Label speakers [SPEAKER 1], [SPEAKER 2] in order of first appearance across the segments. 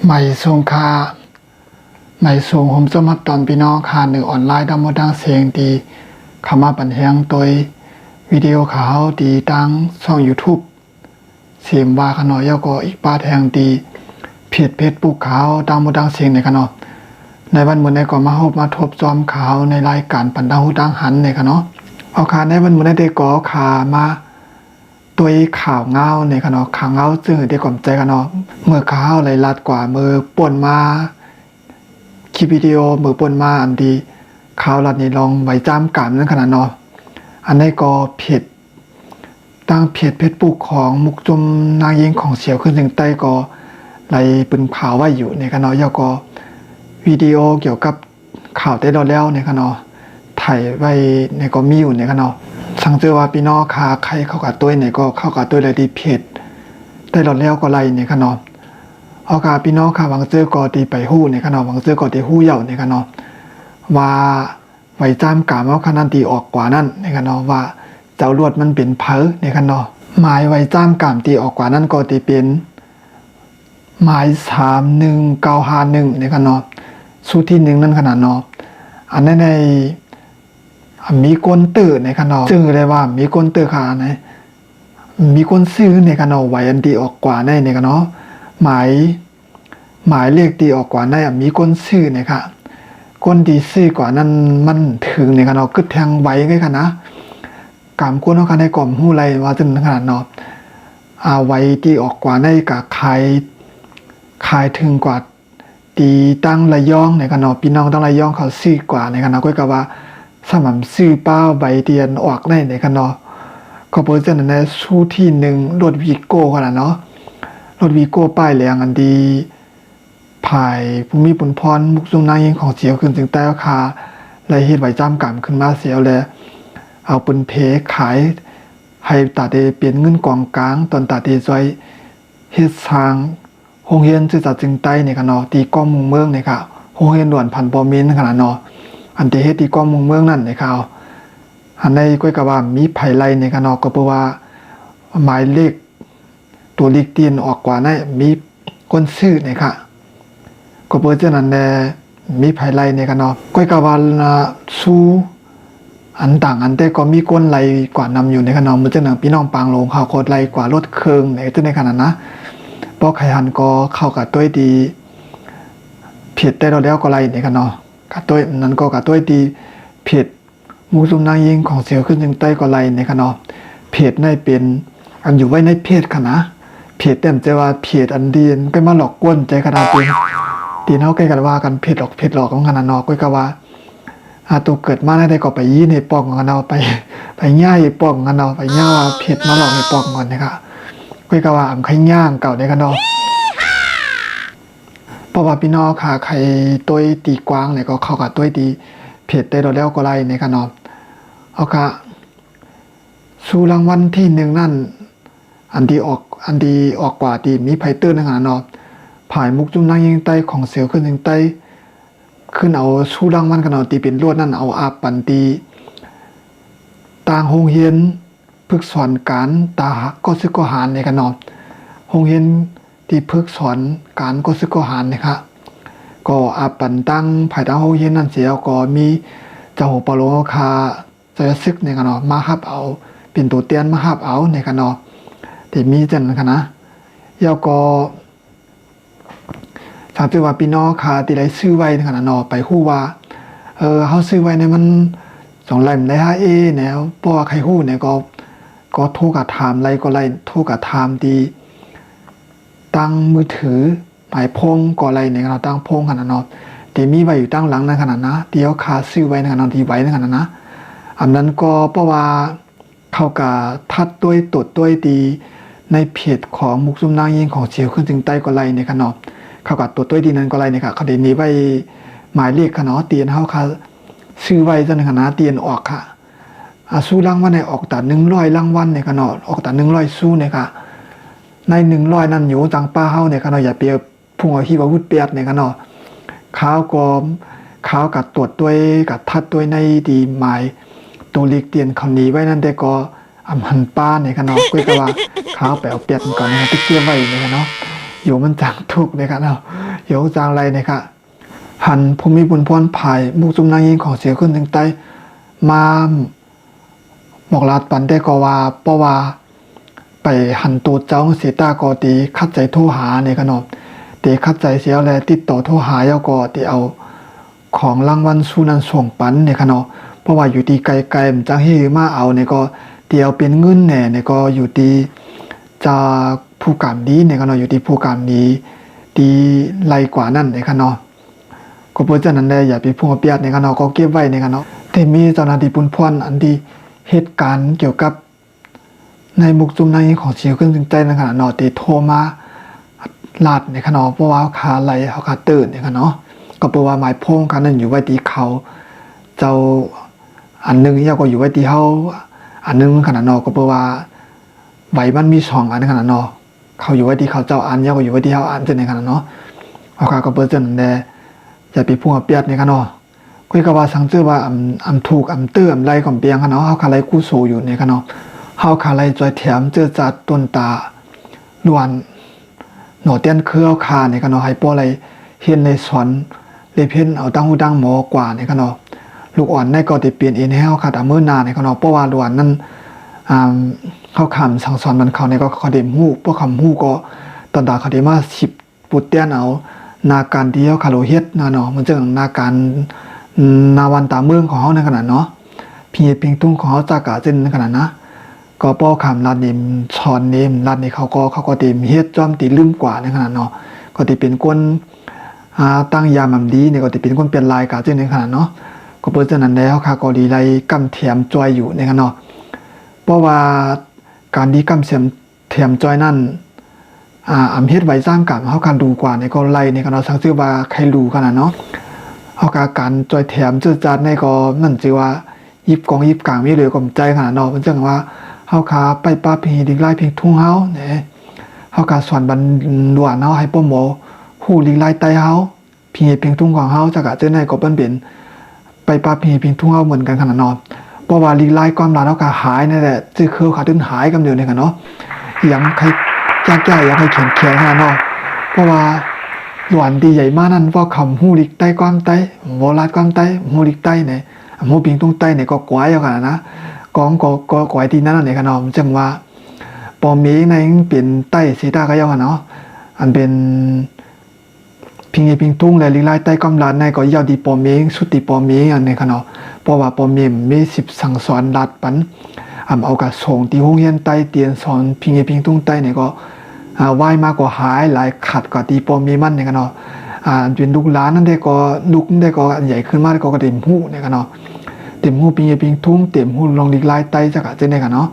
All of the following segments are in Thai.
[SPEAKER 1] ใหม่ทรงคาใหม่ทรงผมสมัครตอนพี่น้องคาหนึ่งออนไลน์ดังมดังเสียงดีเข้ามาปันแหงโดยวิดีโอข่าวดีดังช่อง YouTube เสียงว่าขนอยแล้วก็อีกป้าแทงดีเพจFacebookข่าวดังมดังเสียงในขนอในวันมื้อนี้ก็มาพบมาทบจอมข่าวในรายการปันดาวดังหันในขนอเอาข่าวในวันมื้อนี้ได้ก่อข่าวมาตัวข่าวเงาในขนอข่าวเงาซึ่งได้ก่อมใจขนอเมื่อข่าวไหลลัดกว่ามือป่นมาคลิปวิดีโอมือป่นมาอันดีข่าวลัดนี่ลองไว้จ้ำกามนั้นขนาดเนาะอันนี้ก็เพจตั้งเพจFacebookของมุกจุมนางยิงของเสียวขึ้นถึงใต้ก็ไหลปืนเผาไว้อยู่ในขณะยก็วิดีโอเกี่ยวกับข่าวได้รอแล้วในขณะถ่ายไว้ในก็มีอยู่ในขณะสังเจอว่าพี่น้องคาใครเข้ากับตัวไหนก็เข้ากับตัวเลยดีเพจได้รอแล้วก็ไล่ในขณะเอาค่ะพี่น้องค่ะวังเจอก็ดีไปหู้ในขณะวังเจอก็ดีหู้เหย่าในขณะว่าไว้จ้ำกามเอาขนาดดีออกกว่านั้นในขณะว่าเจ้าลวดมันเป็นเพอในขณะหมายไว้จ้ำกามตีออกกว่านั้นก็ตีเป็นหมาย31951ในขณะสูตรที่1นั่นขนาดเนาะอันนั้นในมีก้นตื้อในขณะซึ่งเลยว่ามีก้นตื้อขาไหนมีก้นซื้อในขณะไว้อันตีออกกว่าในขณะหมายเลขตีออกกว่าในมีก้นซื้อเนี่ยค่ะก้นดีซื้อกว่านั้นมันถึงในขณะกึดแทงไว้ไงค่ะนะกามก้นเอาคันในกล่อมหู้ไรว่าจนขนาดเนาะไว้ตีออกกว่าในกับใครถึงกว่าตีตั้งระยองในขณะพี่น้องตั้งระยองเขาซื้อกว่าในขณะก็กับว่าสม่ำซื้อเป้าใบเตียนออกในขณะก็เปิดเจนในสู้ที่1รถวีโก้ขนาดเนาะรถวีโก้ป้ายแรงอันดีภายภูมิปุนพรมุกซุงนางยิงของเสียวขึ้นถึงใต้ราคาและเฮ็ดไว้จ้ำกำขึ้นมาเสียวเลยเอาปืนเพขายให้ตาเดเปลี่ยนเงินกองกลางตอนตาเดซอยเฮ็ดทางโรงเรียนศึกษาจึงใต้ในขณะตีก้อมมุงเมืองในค่ะโรงเรียนด่วนพันปอมินขนาดเนาะอันที่เฮ็ดตีก้อมมุงเมืองนั่นในข่าวอันในก้อยกะว่ามีไผไลในขณะก็เพราะว่าหมายเลขตัวเลขตีนออกกว่านั้นมีคนซื้อในค่ะก็เพราะฉะนั้นแลมีไผไลในขณะก้อยกะว่าสู้อันต่างอันแต่ก็มีก้นไหลกว่านำอยู่ในขณะมือเจ้าหนังพี่น้องปางลงเขาโคตรไหลกว่ารถเครื่องในขณะนะปอไข่หันก็เข้ากับตัวดีผิดได้เราแล้วก็ไหลในขณะกับตัวนั้นก็กับตัวดีผิดมูซุมนางยิงของเสียวขึ้นจึงใต้ก็ไหลในขณะเพจในเป็นอันอยู่ไว้ในเพจขณะเพจเต็มใจว่าเพจอันดีนก็มาหลอกก้นใจขนาดเป็นตีนเขาใกล้กันว่ากันเพจหลอกของขนาดนอกก็ว่าตัวเกิดมาได้ก็ไปยี่ในปองกันเอาไปย่ายปองกันเอาไปย่าว่าเผ็ดมาหลอกในปองก่อนนะครับคุยกับว่าใครย่างเก่าในกันเนาะเพราะว่าพี่น้องค่ะใครตัวตีกว้างเนี่ยก็เข้ากับตัวตีเผ็ดได้เราแล้วก็ไล่ในกันเนาะเอาค่ะสู้รางวัลที่1นั่นอันดีออกกว่าดีมีไพเตอร์ในขณะเนาะผ่ายมุกจุ่มนางยิงใต้ของเสียวขึ้นถึงใต้ขึ้นเอาสู้รางวัลกันเอาตีเป็นลวดนั่นเอาอาปันตีต่างโรงเรียนฝึกสอนการตาก็ซึกก็หารในกันเนาะโรงเรียนที่ฝึกสอนการก็ซึกก็หารนะครับก็อาปันตั้งภายใต้โรงเรียนนั่นเสียก็มีเจ้าปโลคาจะซึกในกันเนาะมาฮับเอาเป็นตัวเตียนมาฮับเอาในกันเนาะที่มีจันกันนะแล้วก็สามตัวว่าพี่น้องค่ะตีไรซื้อไว้ในขณะนอไปฮู้ว่าเขาซื้อไว้ในมัน2 ไร่ได้5เนี่ยเพราะว่าใครฮู้เนี่ยก็โทรกับถามไรก็ไรโทรกับถามดีตั้งมือถือหมายพงก็ไรในขณะตั้งพงขณะนอแต่มีไว้อยู่ตั้งหลังในขณะนะเดี๋ยวขาซื้อไว้ในขณะที่ไว้ในขณะนะอันนั้นก็เพราะว่าเข้ากับทัดด้วยตดด้วยดีในเพจของมุกซุมนางยิงของเสียวขึ้นถึงใต้ก็ไรในขณะเขากับตัวดีนั้นก็ไรเนี่ยค่ะเขาได้นี้ไว้หมายเลขค่ะเนาะเตียนเขาค่ะซื้อไว้จนขนาดเตียนออกค่ะสู้รางวัลในออกแต่100รางวัลเนี่ยค่ะเนาะออกแต่100สู้เนี่ยค่ะใน100นั้นอยู่จังป้าเฮาเนี่ยค่ะเนาะอย่าเปียพุ่งเอาขี้ว่าวุดเปียดเนี่ยค่ะเนาะข้าวกอมข้าวกับตรวจด้วยกับทัดด้วยในดีหมายตัวเลขเตียนเขาหนีไว้นั่นแต่ก็อำหันป้าเนี่ยค่ะเนาะก็ว่าข้าวไปเอาเปียดก่อนนะที่เกี่ยวไว้เนี่ยค่ะเนาะอยู่มันจังทุกเลยครับเนาะ ยกจางไรนะครับหันภูมิบุญพรภายมุกจุมนางยิงของเสียขึ้นถึงใต้มาบอกลาดปันได้ก็ว่าเพราะว่าไปหันตัวเจ้าเสียตาก็ตีคัดใจโทรหาเนี่ยกันเนาะตีคัดใจเสียแล้วติดต่อโทรหาเยาก็ตีเอาของรางวัลสู้นั้นส่งปันเนี่ยกันเนาะเพราะว่าอยู่ตีไกลๆมันจังให้มาเอาเนี่ยก็ตีเอาเป็นเงินแหน่เนี่ยก็อยู่ตีจะผู้การดีเนี่ยกันเนาะอยู่ตีผู้การดีตีไรกว่านั่นเนี่ยกันเนาะก็เพราะฉะนั้นเลยอย่าไปพุ่งเปียดเนี่ยกันเนาะก็เก็บไว้เนี่ยกันเนาะแต่มีเจ้าหน้าที่ปุ่นพรอันที่เหตุการณ์เกี่ยวกับในมุกจุมนางยิงของเสียวขึ้นถึงใจในขณะนอตีโทรมาลาดในขณะเพราะว่าขาไหลเขาขาตื่นในขณะเนาะก็เพราะว่าหมายพงกันนั่นอยู่ไว้ตีเขาเจ้าอันนึงเนี่ยก็อยู่ไว้ตีเขาอันนึงขณะนอก็เพราะว่าใบมันมี2อันในขณะนอเขาอยู่ไว้ตีเขาเจ้าอันเนี่ยก็อยู่ไว้ตีเขาอันจะในขณะเนาะเอาขาก็เปิดจนแดอย่าไปพุ่งเปียดในขณะนอคุยกับว่าสังเจอว่าอำถูกอำเตื้อมไรของเปียงขณะเขาขาไหลกู้โซอยู่ในขณะเฮาขาไลจอยแถมเจอจัดต้นตาลวนหนอเตียนคือเอาคาในกันเนาะให้ป้ออะไรเฮ็ดในสอนเลยเพิ่นเอาตั้งหูตั้งหมอกว่าในกันเนาะลูกอ่อนในก็ได้เปลี่ยนเองให้เฮาขาดมื้อหน้าในกันเนาะเพราะว่าลวนนั้นเฮาคำสั่งสอนมันเขาในก็เขาได้ฮู้พวกคำฮู้ก็ตอนตาเขาได้มา10ปุดเตียนเอานาการที่เฮาคาโลเฮ็ดนะเนาะมันจังนาการนาวันตาเมืองของเฮาในขนาดเนาะพี่ปิงตุ้งของเฮาจักกะเจนในขนาดนะก็ป้อคำรัดนิมชอนนิมรัดนี่เขาก็ตีมเฮ็ดจอมตีลืมกว่าในขนาดเนาะก็ตีเป็นก้นตั้งยามดีเนี่ยก็ตีเป็นก้นเป็นลายกาจึงในขนาดเนาะก็เพราะฉะนั้นแล้วค่ะก็ดีไรกำเทียมจอยอยู่ในขนาดเนาะเพราะว่าการดีกำเสียมเทียมจอยนั่นอำเฮ็ดไว้สร้างกับเขาการดูกว่าในก็ไล่ในขนาดสังชื่อว่าใครรู้ขนาดเนาะเขาการจอยเทียมจืดจัดในก็นั่นชื่อว่ายิบกองยิบกลางมีเลยก็ใจขนาดเนาะมันจังว่าเฮาขาไปป้าพีลิงไล่เพียงทุ่งเฮาเนี่ยเฮาขาสอนบันหลวนเฮาให้ป้อหมอฮู้ลิงไล่ไตเฮาเพียงทุ่งของเฮาจักกะเจ้าในก็เปิ้นเป็นไปป้าพีเพียงทุ่งเฮาเหมือนกันขนาดเนาะเพราะว่าลิงไล่ความลาเฮาขาหายนั่นแหละชื่อคือขาตึ้นหายกำเดียวนี่กันเนาะยังใครแก่ๆยังให้แข็งขนาดเนาะเพราะว่าหลวนดีใหญ่มากนั่นว่าคำฮู้ลิกไตความไตบ่ลาดความไตฮู้ลิกไตเนี่ยฮู้เพียงทุ่งไตเนี่ยก็กวายเอาขนาดนะกองก็กวยที่นั่นในขนมจังว่าปอมีในเป็นใต้สีตาก็ยาวเนาะอันเป็นพิงทุ่งเลยลิไลใต้กำลังในก็ยาวดีปอมีสุดที่ปอมีอันในขนมเพราะว่าปอมี10สั่งสอนรัดปันเอากระส่งที่ห้องเรียนใต้เตียนสอนพิงทุ่งใต้เนี่ยก็ไหวมากกว่าหายหลายขัดกว่าที่ปอมีมันในขนมเป็นลูกหลานนั่นได้ก็ลูกได้ก็ใหญ่ขึ้นมากก็เต็มหูในขนมเต็มหูปิงทุ่งเต็มหูลองดิกไล่ไตจักเจนในกันเนาะ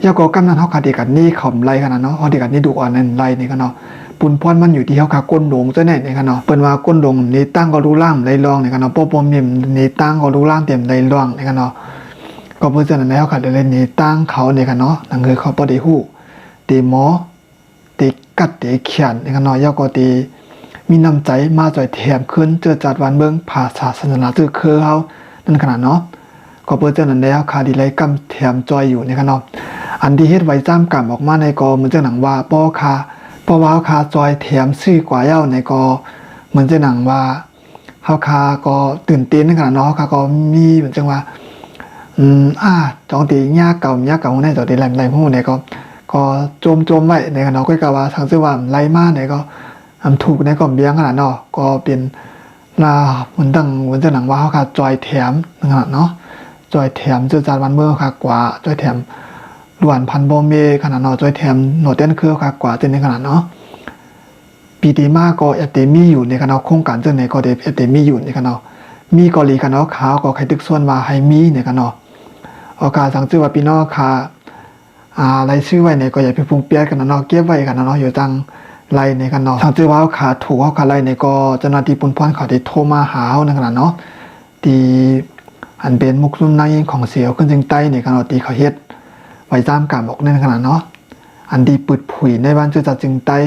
[SPEAKER 1] ยาก็กำนันเฮาขาดเด็กกันนี่ขำไล่กันเนาะเฮาเด็กกันนี่ดูอ่อนนั่นไล่นี่กันเนาะปุ่นพรมันอยู่ที่เฮาขาก้นหลงจังได๋นี่กันเนาะเปิ้นว่าก้นหลงนี่ตั้งก็รู้ล่างไล่รองนี่กันเนาะปอมีนี่ตั้งก็รู้ล่างเต็มไล่รองนี่กันเนาะก็เพราะฉะนั้นแล้วขาดเล่นนี่ตั้งเขานี่กันเนาะนั่นคือเขาบ่ได้ฮู้ตีหมอตีกัดตีเขียนนี่กันเนาะยาก็ตีมีน้ำใจมาจ่อยแถมขึ้นเจอจัดวันเบิ่งภาษาศาสนาคือเฮานั่นขนาดเนาะก็เปิดเจอนั้นแล้วคาดีไลกำแถมจอยอยู่ในขนมอันที่เฮ็ดไว้จ้ำกำออกมาในกอเหมือนเจ้าหนังว่าป้อว่าคาจอยแถมซื้อกว่าเย้าในกอเหมือนเจ้าหนังว่าเฮาคาก็ตื่นเต้นในขณะเนาะคาก็มีเหมือนจังว่าจองตียากเก่าในจอตีแหลมหูในก็โจมไว้ในขณะก็กะว่าทางซื้อว่าไล่มาในก็ถูกในก็เบี้ยงขนาดเนาะก็เป็นเหมือนเจ้าหนังว่าเฮาคาจอยแถมขนาดเนาะจอยแถมเจอจานวันเมื่อค่ะกว่าจอยแถมหลวนพันบอมเมขนาดเนาะจอยแถมโนเต้นเครือค่ะกว่าเจนในขนาดเนาะปีดีมากก็เอฟเตมีอยู่ในขนาดโครงการเจนในก็เอฟเตมีอยู่ในขนาดมีกอลีขนาดขาวก็ใครตึกส่วนมาให้มีในขนาดโอกาสสังชื่อว่าพี่น้องค่ะอะไรชื่อไว้ในก็อย่าไปพุงเปียกขนาดเนาะเก็บไว้ขนาดเนาะอยู่จังไรในขนาดสังชื่อว่าขาถูกเขาขาไรในก็เจ้าหน้าที่ปุ่นพรเขาได้โทรมาหาในขนาดเนาะตีอันเป็นมุกลุ่มนายยิงของเสียวขึ้นจึงใต้ในขณะตีเขาเฮ็ดไว้จ้ามกามบอกในขณะเนาะอันดีปืดผุยในบ้านจือจัดจึงใต้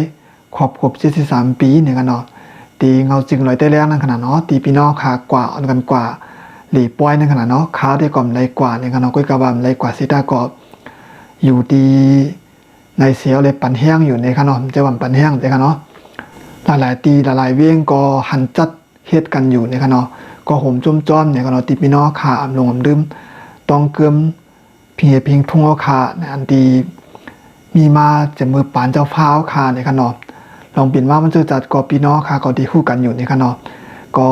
[SPEAKER 1] ขอบ73ปีในขณะตีเงาจึงลอยใต้แรงในขณะเนาะตีพี่น้องขากว่าอันกันกว่าหลีป้อยในขณะเนาะขาได้ก่อมไรกว่าในขณะก้อยกระบำไรกว่าสิตากอบอยู่ดีในเสียวเลยปั่นแห้งอยู่ในขณะจะว่าปั่นแห้งในขณะ หลายๆตีหลายๆเว้งก็หันจัดเฮ็ดกันอยู่ในคะเนาะก็ห่มจ้อมๆเนี่ยก็เนาะติพี่น้องค่ะอำลงอำดื่มต้องเกิมเพียพิงทุ่งเอาค่ะในอันดีมีมาจะมือปานเจ้าฟ้าเอาค่ะในคะเนาะลองเปลี่ยนว่ามันจะจัดก็พี่น้องค่ะก็ดีคู่กันอยู่ในคะเนาะก็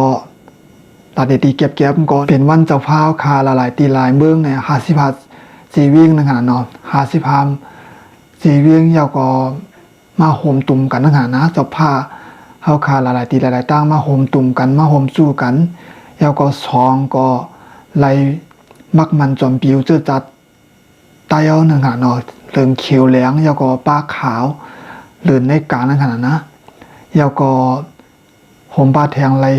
[SPEAKER 1] ตาเดตีเก็บก็เป็นวันเจ้าฟ้าเอาค่ะหลายๆตีหลายเมืองเนี่ย50สีวิ่งในขนาดเนาะ50สีวิ่งยาวก็มาโฮมตุ่มกันนะนะเจ้าผ้าเฮาคาหลายๆตีหลายๆตั้งมาโฮมตุ่มกันมาโฮมสู้กันยาวก็สองก็ไล่มักมันจอมปิวเจอจัดตายเอาหนึ่งหาเนาะเรื่องเขียวแหลงยาวก็ปลาขาวหรือในกลางนั่นขนาดนะยาวก็โฮมปลาแทงไล่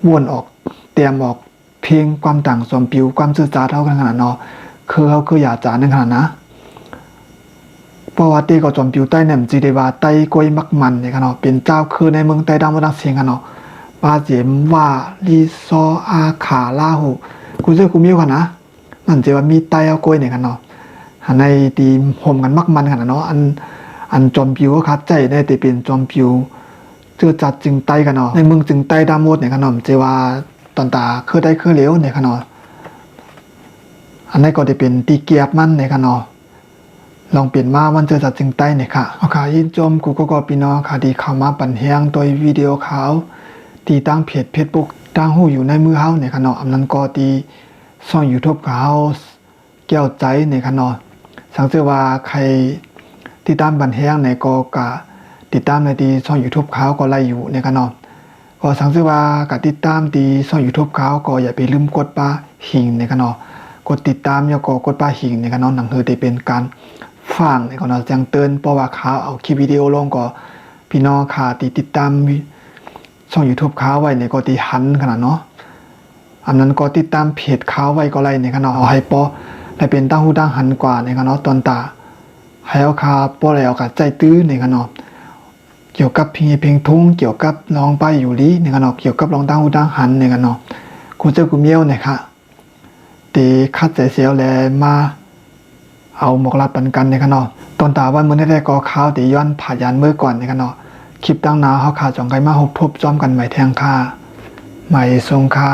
[SPEAKER 1] วนออกเตรียมออกเพียงความต่างจอมปิวความซื่อจัดเท่ากันขนาดเนาะคือเขาคืออยากจานนึงขนาดนะเพราะว่าตีก็จอมปิวใต้แหนมจีเดวาใต้กล้วยมักมันเนี่ยกันเนาะเป็นเจ้าคือในเมืองใต้ดำมาดังเสียงกันเนาะปาเจมว่าลีซออาขาลาหูกูเจอกูมิ้วกันนะนั่นจะว่ามีใต้เอากล้วยเนี่ยกันเนาะในตีห่มกันมักมันกันเนาะอันจอมปิวก็คัดใจได้แต่เป็นจอมปิวเจอจัดจึงใต้กันเนาะในเมืองจึงใต้ดำหมดเนี่ยกันเนาะจะว่าตอนตาคือได้คือเหลวเนี่ยกันเนาะอันนี้ก็จะเป็นตีเกียบมันเนี่ยกันเนาะลองเปลี่ยนมาวันเจอจัดจึงใต้เนี่ยค่ะเอาค่ะยินจมกูก็พี่น้องค่ะดีเข้ามาปั่นแห้งโดยวิดีโอขาวตีตั้งเพจFacebook ตั้งหูอยู่ในมือเฮาเนี่ยค่ะเนาะอำนั้นก็ตีช่อง YouTube ของเฮาแก้วใจเนี่ยค่ะเนาะสังเกตว่าใครติดตามปั่นแห้งเนี่ยก็กะติดตามในที่ช่อง YouTube เขาก็ไล่อยู่เนี่ยค่ะเนาะก็สังเกตว่ากะติดตามที่ช่อง YouTube เขาก็อย่าไปลืมกดป้าหิงเนี่ยค่ะเนาะกดติดตามแล้วก็กดป้าหิงเนี่ยค่ะเนาะหนังคือได้เป็นการฟังในก่อนเราแจ้งเตือนเพราะว่าเขาเอาคลิปวิดีโอลงก็พี่น้องค่ะติดตามช่อง YouTube เขาไว้ในก็ตีหันขนาดเนาะอันนั้นก็ติดตามเพจเขาไว้ก็ไรในขนาดเอาให้ปอได้เป็นตั้งหูตั้งหันกว่าในขนาดตอนตาให้เอาคาปออะไรเอากะใจตื้อในขนาดเกี่ยวกับเพลงทุ่งเกี่ยวกับน้องไปอยู่ลีในขนาดเกี่ยวกับรองตั้งหูตั้งหันในขนาดกูเจอกูเมียวเนี่ยค่ะตีคัดใจเสียวแลมาเอาหมกลัดปันกันในขณะตอนตาวันมื้อได้ก็ข้าวตีย้อนผ่ายานเมื่อก่อนในขณะคลิปตั้งนาเฮาขาจ่องไกมาหกทบจอมกันใหม่แทงค่าใหม่ทรงค่า